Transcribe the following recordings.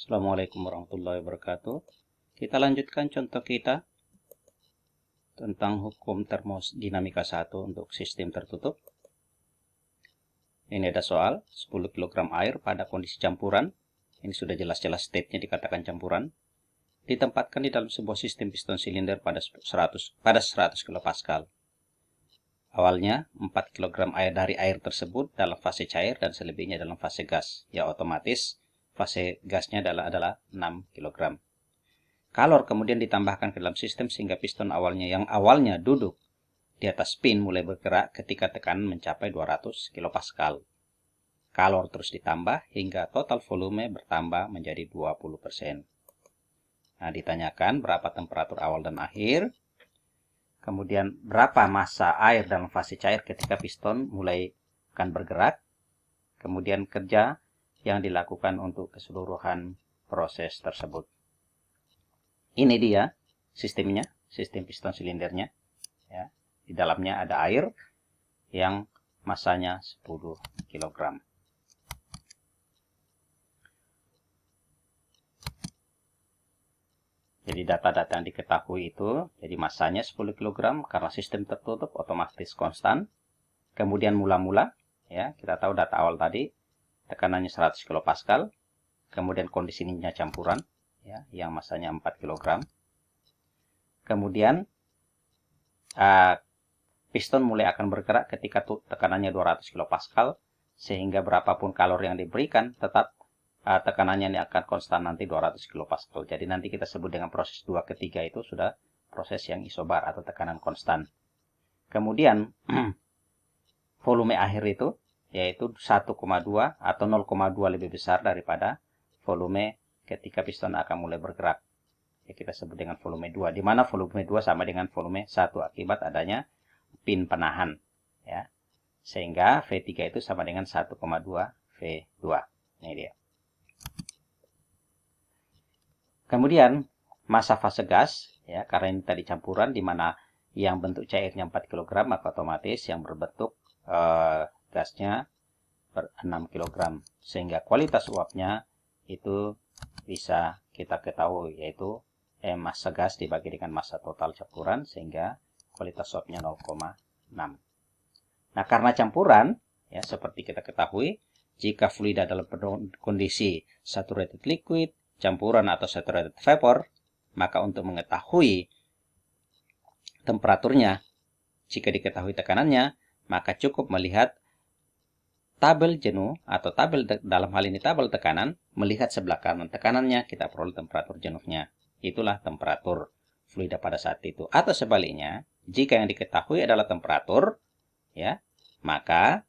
Assalamualaikum warahmatullahi wabarakatuh. Kita lanjutkan contoh kita tentang hukum termodinamika 1 untuk sistem tertutup. Ini ada soal 10 kg air pada kondisi campuran. Ini sudah jelas-jelas step-nya dikatakan campuran. Ditempatkan di dalam sebuah sistem piston silinder pada 100 kPa. Awalnya 4 kg air dari air tersebut dalam fase cair dan selebihnya dalam fase gas. Ya otomatis fase gasnya adalah 6 kg. Kalor kemudian ditambahkan ke dalam sistem sehingga piston yang awalnya duduk di atas pin mulai bergerak ketika tekanan mencapai 200 kPa. Kalor terus ditambah hingga total volume bertambah menjadi 20%. Nah, ditanyakan berapa temperatur awal dan akhir. Kemudian berapa massa air dalam fase cair ketika piston mulai akan bergerak. Kemudian kerja yang dilakukan untuk keseluruhan proses tersebut. Ini dia sistemnya, sistem piston silindernya. Ya, di dalamnya ada air yang massanya 10 kg. Jadi data-data yang diketahui itu, jadi massanya 10 kg karena sistem tertutup otomatis konstan. Kemudian mula-mula, ya kita tahu data awal tadi, tekanannya 100 kPa. Kemudian kondisinya campuran, ya, yang massanya 4 kg. Kemudian piston mulai akan bergerak ketika tekanannya 200 kPa, sehingga berapapun kalori yang diberikan tetap tekanannya ini akan konstan nanti 200 kPa. Jadi nanti kita sebut dengan proses 2 ketiga itu sudah proses yang isobar atau tekanan konstan. Kemudian volume akhir itu yaitu 1,2 atau 0,2 lebih besar daripada volume ketika piston akan mulai bergerak. Ya, kita sebut dengan volume 2, di mana volume 2 sama dengan volume 1 akibat adanya pin penahan. Ya. Sehingga V3 itu sama dengan 1,2 V2. Ini dia. Kemudian massa fase gas, ya, karena ini tadi campuran di mana yang bentuk cairnya 4 kg, maka otomatis yang berbentuk gasnya 6 kg. Sehingga kualitas uapnya itu bisa kita ketahui, yaitu massa gas dibagi dengan massa total campuran, sehingga kualitas uapnya 0,6. Nah, karena campuran, ya seperti kita ketahui, jika fluida dalam kondisi saturated liquid, campuran atau saturated vapor, maka untuk mengetahui temperaturnya, jika diketahui tekanannya, maka cukup melihat tabel jenuh atau tabel dalam hal ini tabel tekanan, melihat sebelah kanan tekanannya, kita peroleh temperatur jenuhnya. Itulah temperatur fluida pada saat itu. Atau sebaliknya, jika yang diketahui adalah temperatur, ya, maka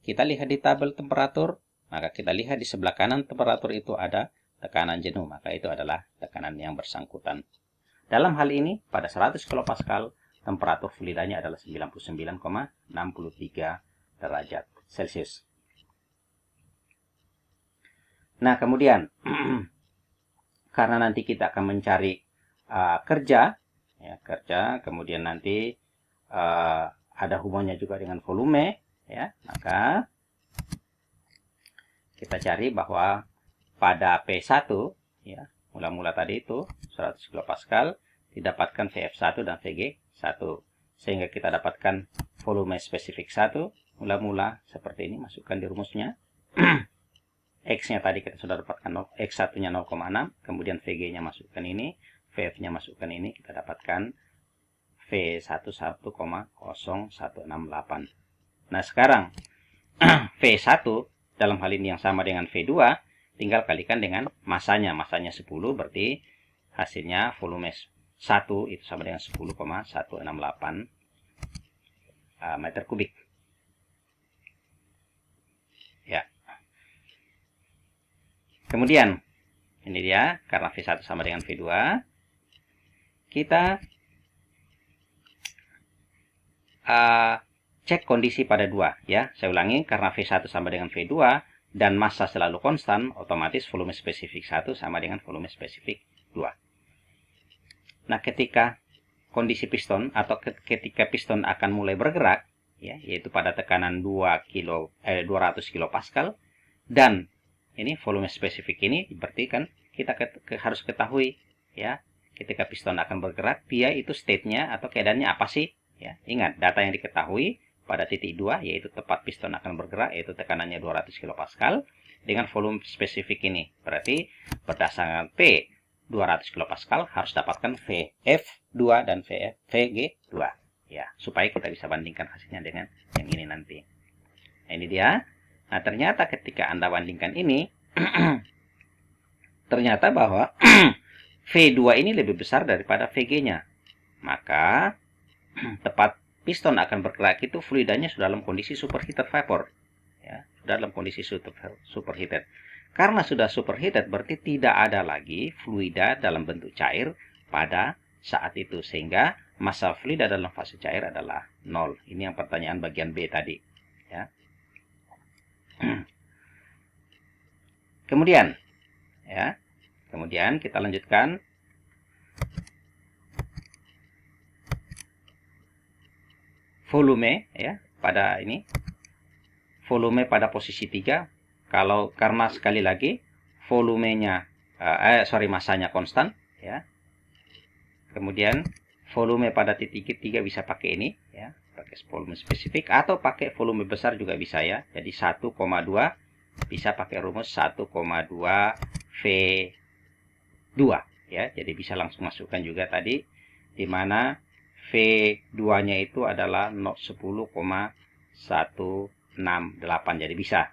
kita lihat di tabel temperatur, maka kita lihat di sebelah kanan temperatur itu ada tekanan jenuh, maka itu adalah tekanan yang bersangkutan. Dalam hal ini, pada 100 kPa, temperatur fluidanya adalah 99,63 derajat Celcius. Nah, kemudian, karena nanti kita akan mencari kerja, kemudian nanti ada hubungannya juga dengan volume, ya, maka kita cari bahwa pada P1, ya, mula-mula tadi itu 100 kPa didapatkan Vf1 dan Vg1, sehingga kita dapatkan volume spesifik 1 mula-mula seperti ini, masukkan di rumusnya. X-nya tadi kita sudah dapatkan, X1-nya 0,6, kemudian Vg-nya masukkan ini, Vf-nya masukkan ini, kita dapatkan V1 1,0168. Nah, sekarang V1 dalam hal ini yang sama dengan V2, tinggal kalikan dengan massanya. Massanya 10, berarti hasilnya volume 1 itu sama dengan 10,168 meter kubik. Ya. Kemudian, ini dia, karena V1 sama dengan V2, kita cek kondisi pada 2. Ya. Saya ulangi, karena V1 sama dengan V2, dan massa selalu konstan, otomatis volume spesifik 1 sama dengan volume spesifik 2. Nah, ketika kondisi piston atau ketika piston akan mulai bergerak, ya, yaitu pada tekanan 200 kPa dan ini volume spesifik ini berarti kan kita harus ketahui ya, ketika piston akan bergerak dia itu state-nya atau keadaannya apa sih ya. Ingat data yang diketahui pada titik 2 yaitu tepat piston akan bergerak, yaitu tekanannya 200 kPa dengan volume spesifik ini. Berarti berdasarkan P 200 kPa harus dapatkan VF2 dan VG2 ya, supaya kita bisa bandingkan hasilnya dengan yang ini nanti. Nah, ini dia. Nah, ternyata ketika Anda bandingkan ini ternyata bahwa V2 ini lebih besar daripada VG-nya. Maka tepat piston akan bergerak itu fluidanya sudah dalam kondisi superheated vapor ya, sudah dalam kondisi superheated. Karena sudah superheated berarti tidak ada lagi fluida dalam bentuk cair pada saat itu, sehingga massa fluida dalam fase cair adalah 0. Ini yang pertanyaan bagian B tadi ya. Kemudian ya, kemudian kita lanjutkan. Volume ya pada ini, volume pada posisi 3 karena sekali lagi volumenya massanya konstan ya. Kemudian volume pada titik 3 bisa pakai ini ya, pakai volume spesifik atau pakai volume besar juga bisa ya. Jadi 1,2 bisa pakai rumus 1,2 V2 ya. Jadi bisa langsung masukkan juga tadi, di mana V2-nya itu adalah 10,168. Jadi bisa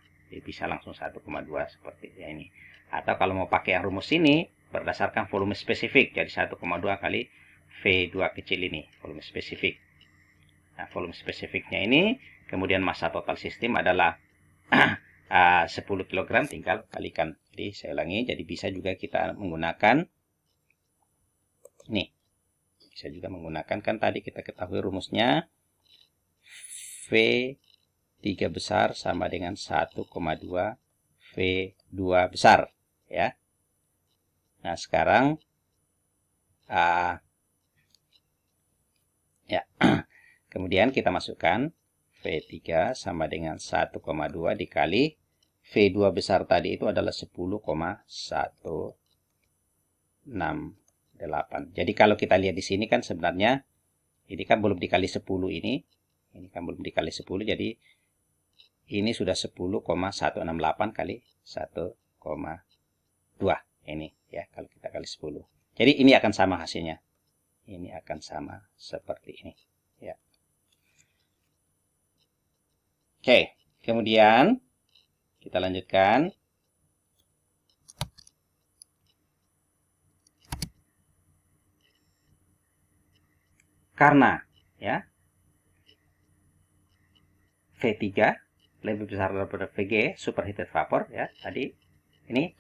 langsung 1,2 seperti ini. Atau kalau mau pakai rumus ini berdasarkan volume spesifik, jadi 1,2 kali V2 kecil ini, volume spesifik. Nah, volume spesifiknya ini, kemudian massa total sistem adalah 10 kg, tinggal kalikan. Jadi saya ulangi, jadi bisa juga kita menggunakan ini. Bisa juga menggunakan, kan tadi kita ketahui rumusnya V3 besar sama dengan 1,2 V2 besar ya. Nah, sekarang ya kemudian kita masukkan V3 sama dengan 1,2 dikali V2 besar tadi itu adalah 10,168. Jadi kalau kita lihat di sini kan sebenarnya ini kan belum dikali 10 ini kan belum dikali 10, jadi ini sudah 10,168 kali 1,2 ini ya, kalau kita kali 10. Jadi ini akan sama hasilnya. Ini akan sama seperti ini ya. Oke, kemudian kita lanjutkan. Karena ya V3 lebih besar daripada VG, superheated vapor ya. Tadi ini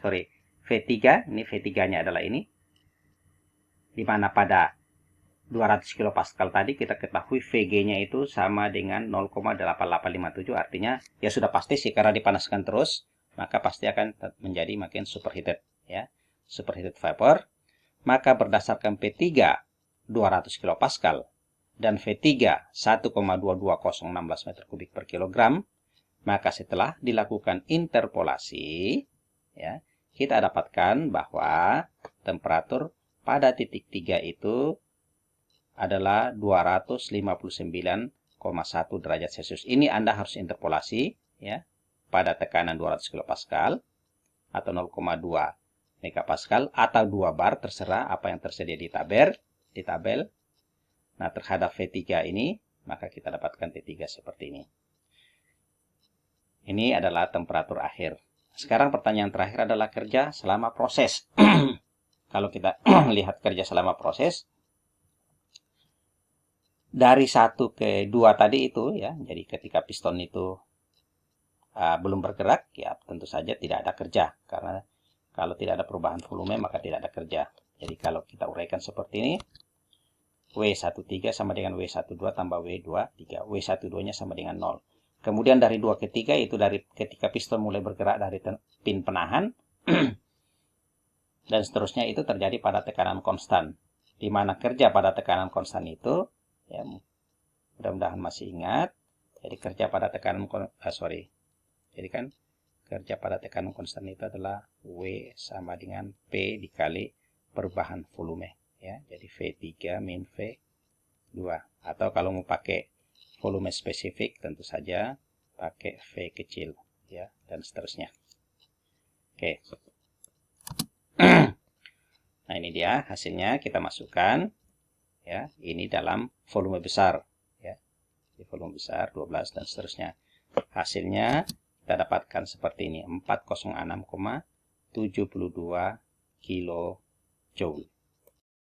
V3, ini V3-nya adalah ini. Di mana pada 200 kPa tadi kita ketahui VG-nya itu sama dengan 0,8857, artinya ya sudah pasti sih karena dipanaskan terus, maka pasti akan menjadi makin superheated ya. Superheated vapor. Maka berdasarkan P3 200 kPa dan V3 1,22016 meter kubik per kilogram, maka setelah dilakukan interpolasi ya, kita dapatkan bahwa temperatur pada titik 3 itu adalah 259,1 derajat Celcius. Ini Anda harus interpolasi ya pada tekanan 200 kPa atau 0,2 megapascal atau 2 bar, terserah apa yang tersedia di tabel. Nah, terhadap V3 ini, maka kita dapatkan T3 seperti ini. Ini adalah temperatur akhir. Sekarang pertanyaan terakhir adalah kerja selama proses. Kalau kita lihat kerja selama proses, dari 1 ke 2 tadi itu ya, jadi ketika piston itu belum bergerak, ya tentu saja tidak ada kerja. Karena kalau tidak ada perubahan volume, maka tidak ada kerja. Jadi kalau kita uraikan seperti ini, W13 sama dengan W12 tambah W23. W12-nya sama dengan 0. Kemudian dari 2 ke 3 itu dari ketika piston mulai bergerak dari pin penahan dan seterusnya itu terjadi pada tekanan konstan. Di mana kerja pada tekanan konstan itu ya, mudah-mudahan masih ingat. Jadi kerja pada tekanan Jadi kan kerja pada tekanan konstan itu adalah W sama dengan P dikali perubahan volume. Ya, jadi V3 min V2. Atau kalau mau pakai volume spesifik, tentu saja pakai V kecil, ya, dan seterusnya. Oke. Nah, ini dia hasilnya, kita masukkan, ya, ini dalam volume besar, ya, di volume besar 12 dan seterusnya. Hasilnya kita dapatkan seperti ini, 406,72 kilojoule.